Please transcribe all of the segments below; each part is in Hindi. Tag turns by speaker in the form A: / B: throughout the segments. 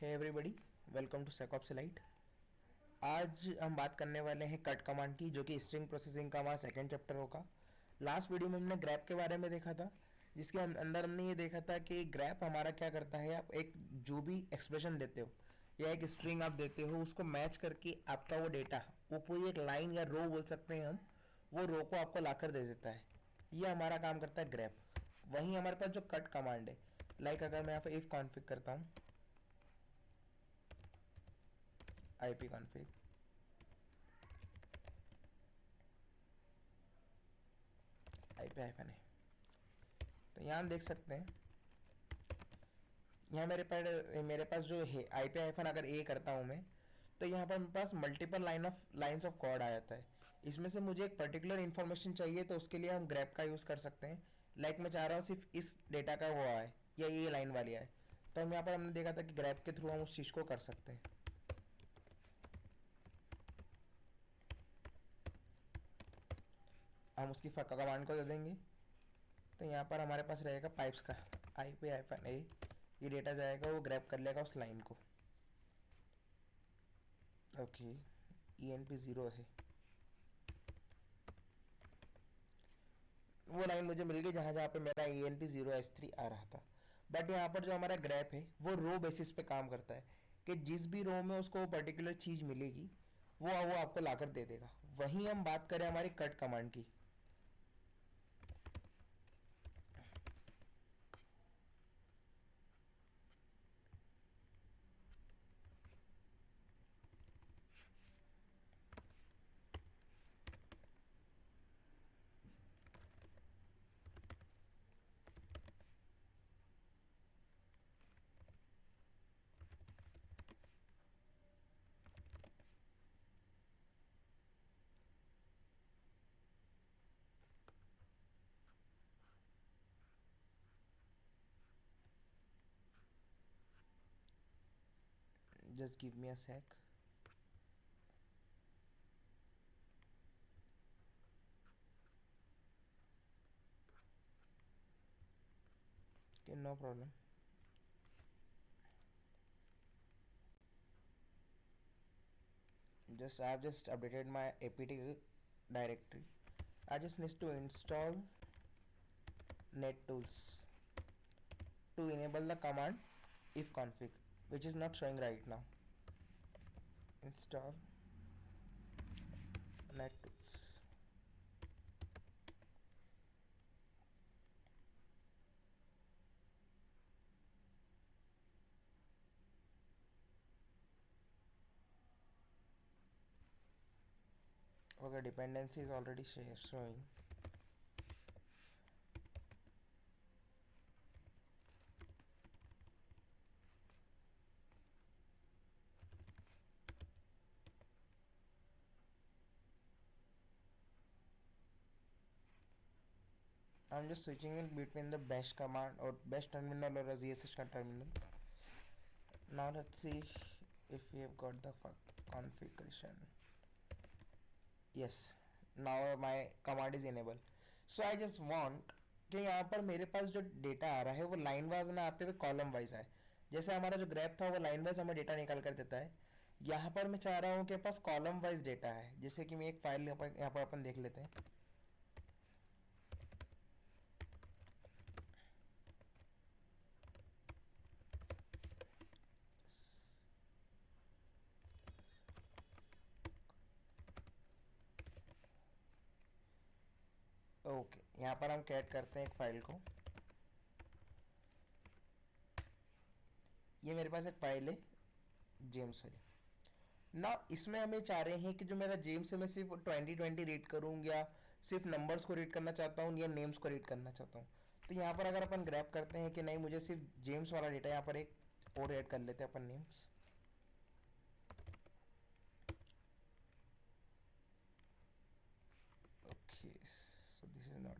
A: हे एवरीबॉडी, वेलकम टू सेकॉप्सिलाइट। आज हम बात करने वाले हैं कट कमांड की, जो कि स्ट्रिंग प्रोसेसिंग का हमारा सेकंड चैप्टर होगा। लास्ट वीडियो में हमने ग्रैप के बारे में देखा था, जिसके अंदर हमने ये देखा था कि ग्रैप हमारा क्या करता है। आप एक जो भी एक्सप्रेशन देते हो या एक स्ट्रिंग आप देते हो, उसको मैच करके आपका वो डेटा, वो पूरी एक लाइन या रो बोल सकते हैं हम, वो रो को आपको लाकर दे देता है। ये हमारा काम करता है ग्रैप। वहीं हमारे पास जो कट कमांड है, लाइक अगर मैं यहाँ पे इफ कॉन्फ़िग करता हूँ, IP कॉन्फ़िग, IP हाइफन है, तो यहाँ हम देख सकते हैं, यहाँ मेरे पास जो है IP हाइफन अगर ए करता हूँ मैं, तो यहाँ पर मेरे पास मल्टीपल लाइन्स ऑफ कोड आ जाता है। इसमें से मुझे एक पर्टिकुलर इन्फॉर्मेशन चाहिए, तो उसके लिए हम ग्रैप का यूज़ कर सकते हैं। लाइक मैं चाह रहा हूँ सिर्फ इस डेटा का वो आए या ये लाइन वाली आए, तो हम यहाँ पर हमने देखा था कि ग्रैप के थ्रू हम उस चीज़ को कर सकते हैं। हम उसकी कमांड को दे देंगे, तो यहाँ पर हमारे पास रहेगा पाइप्स का IP हाइफन ए, ये डेटा जाएगा, वो ग्रैप कर लेगा उस लाइन को। ओके, ENP 0 है, वो लाइन मुझे मिल गई जहाँ जहाँ पे मेरा ENP 0S3 आ रहा था। बट यहाँ पर जो हमारा ग्रैप है वो रो बेसिस पे काम करता है, कि जिस भी रो में उसको पर्टिकुलर चीज़ मिलेगी वो आपको लाकर दे देगा। वहीं हम बात करें हमारी कट कमांड की, just give me a sec. Okay, no problem. Just I have just updated my apt directory. I just need to install nettools to enable the command if config, which is not showing right now. Install nettools. Okay, dependency is already showing. I'm just switching in between the bash command or bash terminal or a ZSH terminal. Now let's see if we have got the configuration. Yes, now my command is enable. So I just want कि यहाँ पर मेरे पास जो डेटा आ रहा है वो लाइन वाइज ना आते हुए कॉलम वाइज आए। जैसे हमारा जो ग्रैप था वो लाइन वाइज हमें डेटा निकाल कर देता है, यहाँ पर मैं चाह रहा हूँ कि पास कॉलम वाइज डेटा है। जैसे कि मैं एक फाइल यहाँ पर अपन देख लेते हैं। ओके, यहाँ पर हम कैट करते हैं एक फाइल को। ये मेरे पास एक फाइल है जेम्स वाली। ना इसमें हमें चाह रहे हैं कि जो मेरा जेम्स है मैं सिर्फ 2020 रीड करूँ, या सिर्फ नंबर्स को रीड करना चाहता हूँ, या नेम्स को रीड करना चाहता हूँ। तो यहाँ पर अगर अपन ग्रैप करते हैं कि नहीं, मुझे सिर्फ जेम्स वाला डेटा, यहाँ पर एक और ऐड कर लेते हैं अपन names. Okay, so this is not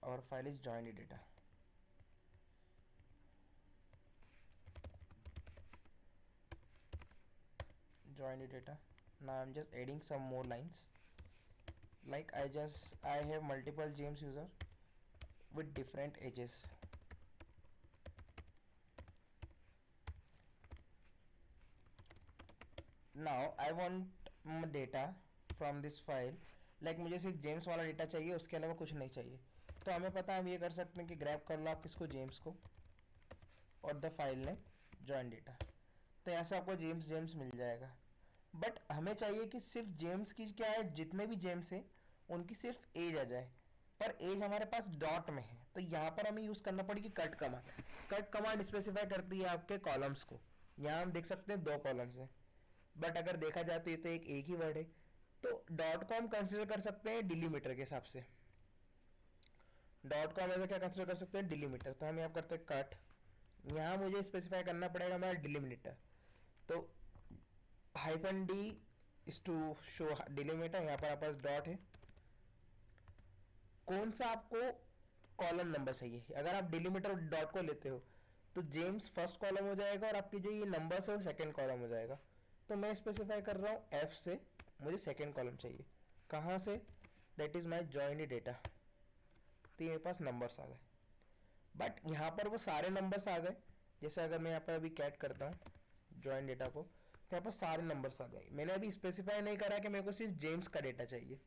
A: our file is joint data. Join the data. Now I'm just adding some more lines. Like I have multiple James user with different ages. Now I want data from this file, like मुझे सिर्फ जेम्स वाला डेटा चाहिए, उसके अलावा कुछ नहीं चाहिए। तो हमें पता है हम ये कर सकते हैं कि ग्रैब कर लो आप इसको, जेम्स को, और the file name join data. तो यहाँ से आपको जेम्स जेम्स मिल जाएगा। बट हमें चाहिए कि सिर्फ जेम्स की क्या है, जितने भी जेम्स हैं उनकी सिर्फ एज आ जाए, पर एज हमारे पास डॉट में है। तो यहाँ पर हमें यूज़ करना पड़ेगी cut command. Cut command specify करती है आपके कॉलम्स को। यहाँ हम देख सकते हैं 2 कॉलम्स हैं, बट अगर देखा जाए तो ये तो एक ही वर्ड है। तो डॉट को हम कंसिडर कर सकते हैं डिलीमीटर के हिसाब से। डॉट को हम ऐसा क्या कंसिडर कर सकते हैं, डिलीमीटर। तो हम यहाँ करते हैं कट, यहाँ मुझे स्पेसिफाई करना पड़ेगा हमारा डिलीमीटर। तो hyphen D is to show delimiter, यहाँ पर आपके पास डॉट है। कौन सा आपको कॉलम नंबर चाहिए, अगर आप डिलीमीटर और डॉट को लेते हो तो जेम्स फर्स्ट कॉलम हो जाएगा और आपकी जो ये नंबर्स है वो सेकंड कॉलम हो जाएगा। तो मैं स्पेसिफाई कर रहा हूँ एफ से, मुझे सेकंड कॉलम चाहिए। कहाँ से, that is my join data. तो मेरे पास नंबर्स आ गए, बट यहाँ पर वो सारे नंबर्स आ गए। जैसे अगर मैं यहाँ पर अभी कैट करता हूँ जॉइन डेटा को, तो यहाँ पर सारे नंबर्स आ गए। मैंने अभी स्पेसिफाई नहीं करा कि मेरे को सिर्फ जेम्स का डेटा चाहिए।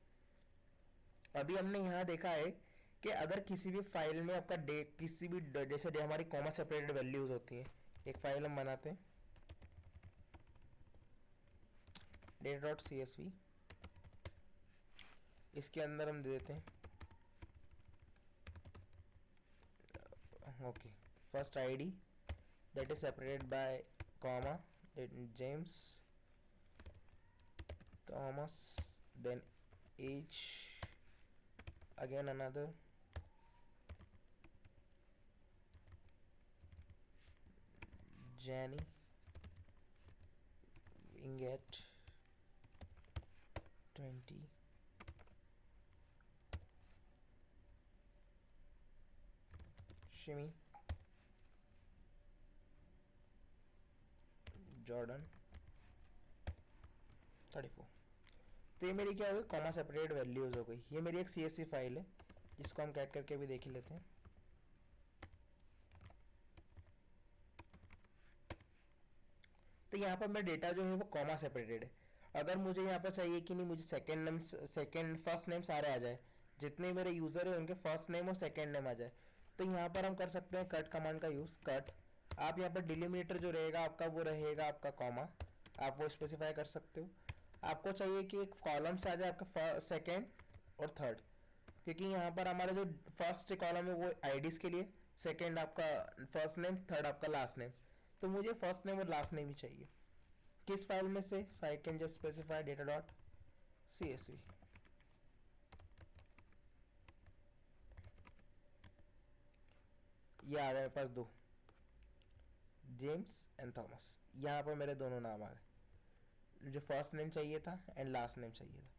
A: अभी हमने यहाँ देखा है कि अगर किसी भी फाइल में आपका किसी भी जैसे हमारी कॉमा सेपरेटेड वैल्यूज होती हैं, एक फाइल हम बनाते हैं data.csv, इसके अंदर हम दे देते हैं okay first ID that is separated by comma, James Thomas, then as again another Jenny Winget 20 Shimi Jordan 34। तो ये मेरी क्या हो गई, कॉमा सेपरेटेड वैल्यूज हो गई। ये मेरी एक CSV फाइल है जिसको हम कैट करके भी देख ही लेते हैं। तो यहाँ पर मेरा डेटा जो है वो कॉमा सेपरेटेड है। अगर मुझे यहाँ पर चाहिए कि नहीं, मुझे सेकेंड फर्स्ट नेम सारे आ जाए, जितने मेरे यूज़र है उनके फर्स्ट नेम और सेकेंड नेम आ जाए, तो यहाँ पर हम कर सकते हैं कट कमांड का यूज़। कट, आप यहाँ पर डिलीमीटर जो रहेगा आपका वो रहेगा आपका कॉमा, आप वो स्पेसिफाई कर सकते हो। आपको चाहिए कि एक कॉलम से आ जाए आपका सेकेंड और थर्ड, क्योंकि यहाँ पर हमारा जो फर्स्ट कॉलम है वो आईडीज के लिए, सेकेंड आपका फर्स्ट नेम, थर्ड आपका लास्ट नेम। तो मुझे फर्स्ट नेम और लास्ट नेम ही चाहिए। किस फाइल में से, so I can just specify data dot CSV। ये आ गए मेरे पास 2, जेम्स एंड थॉमस। यहाँ पर मेरे दोनों नाम आ गए, जो फर्स्ट नेम चाहिए था एंड लास्ट नेम चाहिए था।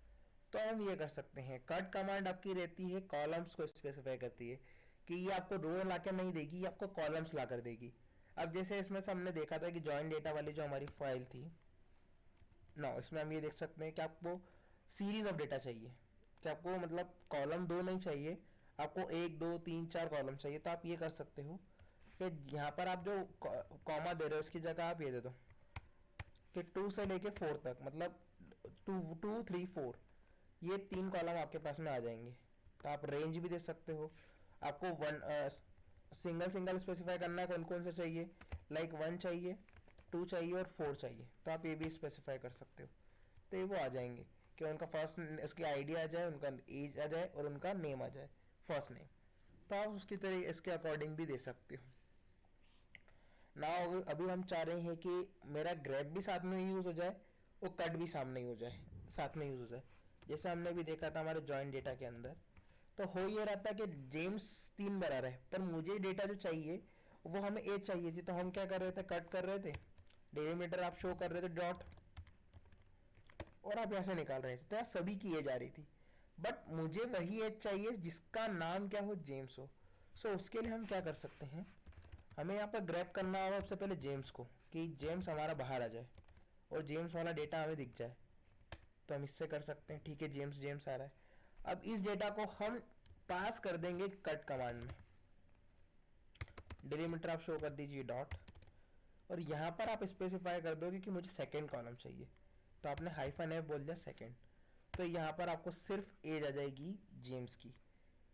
A: तो हम ये कर सकते हैं, कट कमांड आपकी रहती है कॉलम्स को स्पेसिफाई करती है कि ये आपको रो ला कर नहीं देगी, ये आपको कॉलम्स ला कर देगी। अब जैसे इसमें से हमने देखा था कि जॉइन डेटा वाली जो हमारी फाइल थी ना, इसमें हम ये देख सकते हैं कि आपको सीरीज ऑफ डेटा चाहिए, कि आपको मतलब कॉलम 2 नहीं चाहिए, आपको 1 2 3 4 कॉलम चाहिए। तो आप ये कर सकते हो कि यहाँ पर आप जो कॉमा दे रहे हो उसकी जगह आप ये दे दो कि 2 से लेके 4 तक, मतलब 2 2 3 4, ये 3 कॉलम आपके पास में आ जाएंगे। तो आप रेंज भी दे सकते हो। आपको सिंगल सिंगल स्पेसिफाई करना है कौन कौन से चाहिए, लाइक 1 चाहिए, 2 चाहिए और 4 चाहिए, तो आप ये भी स्पेसिफाई कर सकते हो। तो ये वो आ जाएंगे कि उनका फर्स्ट, उसकी आईडी आ जाए, उनका एज आ जाए और उनका नेम आ जाए, फर्स्ट नेम। तो आप उसकी तरह इसके अकॉर्डिंग भी दे सकते हो ना। अभी हम चाह रहे हैं कि मेरा ग्रैब भी साथ में यूज़ हो जाए और कट भी सामने ही हो जाए, साथ में यूज़ हो जाए। जैसे हमने भी देखा था हमारे जॉइन डेटा के अंदर, तो हो ये रहा था कि जेम्स 3 बार आ रहा है, पर मुझे डेटा जो चाहिए वो हमें एज चाहिए थी। तो हम क्या कर रहे थे, कट कर रहे थे, डेलीमीटर आप शो कर रहे थे डॉट, और आप यहाँ से निकाल रहे थे, तो यहाँ सभी की एज आ रही थी। बट मुझे वही एज चाहिए जिसका नाम क्या हो, जेम्स हो। सो उसके लिए हम क्या कर सकते हैं, हमें यहाँ पर ग्रैब करना होगा सबसे पहले जेम्स को, कि जेम्स हमारा बाहर आ जाए और जेम्स वाला डेटा हमें दिख जाए। तो हम इससे कर सकते हैं, ठीक है जेम्स जेम्स आ रहा है। अब इस डेटा को हम पास कर देंगे कट कमांड में। डिलीमीटर आप शो कर दीजिए डॉट, और यहाँ पर आप स्पेसिफाई कर दोगे कि मुझे सेकेंड कॉलम चाहिए। तो आपने हाइफन एफ बोल दिया सेकेंड, तो यहाँ पर आपको सिर्फ एज आ जाएगी जेम्स की,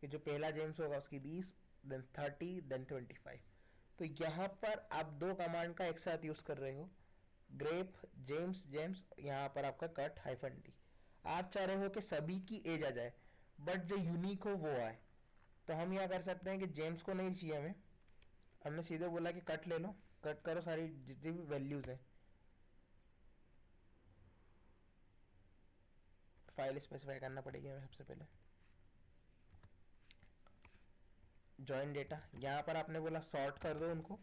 A: कि जो पहला जेम्स होगा उसकी 20, देन 30, देन 25। तो यहाँ पर आप दो कमांड का एक साथ यूज कर रहे हो, ग्रेप जेम्स जेम्स, यहाँ पर आपका कट हाइफन डी। आप चाह रहे हो कि सभी की एज आ जाए बट जो यूनिक हो वो आए, तो हम यहाँ कर सकते हैं कि जेम्स को नहीं चाहिए हमें, हमने सीधे बोला कि कट ले लो, कट करो सारी जितनी भी वैल्यूज हैं, फाइल स्पेसिफाई करना पड़ेगी हमें सबसे पहले। जॉइन डेटा, यहाँ पर आपने बोला सॉर्ट कर दो उनको,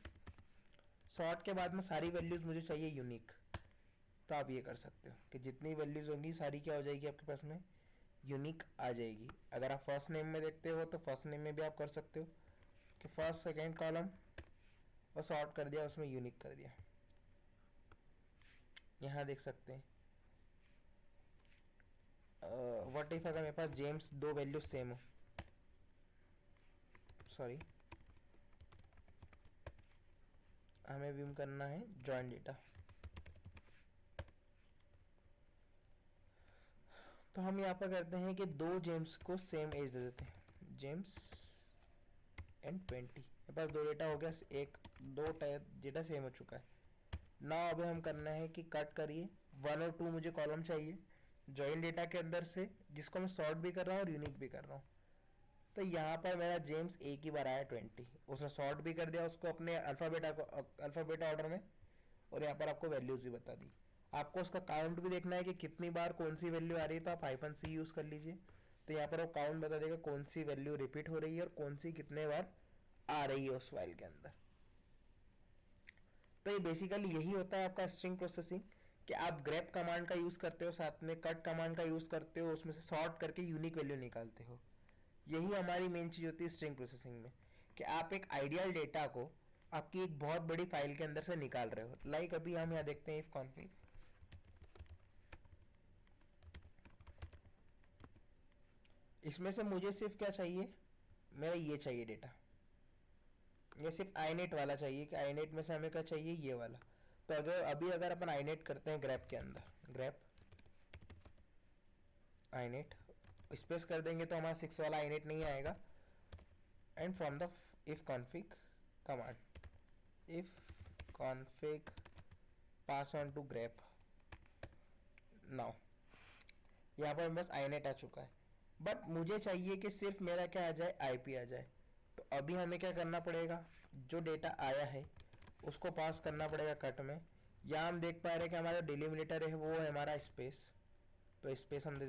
A: सॉर्ट के बाद में सारी वैल्यूज मुझे चाहिए यूनिक, तो आप ये कर सकते हो कि जितनी वैल्यूज होंगी सारी क्या हो जाएगी आपके पास में, यूनिक आ जाएगी। अगर आप फर्स्ट नेम में देखते हो तो फर्स्ट नेम में भी आप कर सकते हो कि फर्स्ट सेकेंड कॉलम और सॉर्ट कर दिया, उसमें यूनिक कर दिया। यहाँ देख सकते हैं व्हाट इफ अगर मेरे पास जेम्स दो वैल्यू सेम हो, सॉरी हमें विम करना है जॉइन डेटा, तो हम यहाँ पर करते हैं कि दो जेम्स को सेम एज दे देते हैं, जेम्स एंड 20। मेरे पास दो डेटा हो गया, एक दो डेटा सेम हो चुका है ना। अभी हम करना है कि कट करिए 1 और 2 मुझे कॉलम चाहिए जॉइन डेटा के अंदर से, जिसको मैं सॉर्ट भी कर रहा हूँ और यूनिक भी कर रहा हूँ। तो यहाँ पर मेरा जेम्स एक ही बार आया 20, उसने सॉर्ट भी कर दिया उसको अपने अल्फ़ाबेट ऑर्डर में, और यहाँ पर आपको वैल्यूज भी बता दी। आपको उसका काउंट भी देखना है कि कितनी बार कौन सी वैल्यू आ रही है, तो आप हाइफन सी यूज़ कर लीजिए, तो यहाँ पर वो काउंट बता देगा कौन सी वैल्यू रिपीट हो रही है और कौन सी कितने बार आ रही है उस फाइल के अंदर। तो ये बेसिकली यही होता है आपका स्ट्रिंग प्रोसेसिंग, कि आप ग्रेप कमांड का यूज़ करते हो, साथ में कट कमांड का यूज़ करते हो, उसमें से सॉर्ट करके यूनिक वैल्यू निकालते हो। यही हमारी मेन चीज़ होती है स्ट्रिंग प्रोसेसिंग में, कि आप एक आइडियल डेटा को आपकी एक बहुत बड़ी फाइल के अंदर से निकाल रहे हो। लाइक अभी हम यहाँ देखते हैं इफ कॉन्फिग, इसमें से मुझे सिर्फ क्या चाहिए, मेरा ये चाहिए डेटा, ये सिर्फ आईनेट वाला चाहिए, कि आईनेट में से हमें क्या चाहिए, ये वाला। तो अगर अपन आईनेट करते हैं ग्रैप के अंदर, ग्रैप आईनेट स्पेस कर देंगे तो हमारा 6 वाला आईनेट नहीं आएगा, and from the ifconfig command, ifconfig pass on to grep, now यहाँ पर बस आईनेट आ चुका है, बट मुझे चाहिए कि सिर्फ मेरा क्या आ जाए, आईपी आ जाए। तो अभी हमें क्या करना पड़ेगा, जो डेटा आया है उसको पास करना पड़ेगा कट में। यहाँ हम देख पा रहे हैं कि हमारा डिलिमिनेटर है वो है हमारा स्पेस, तो स्पेस हम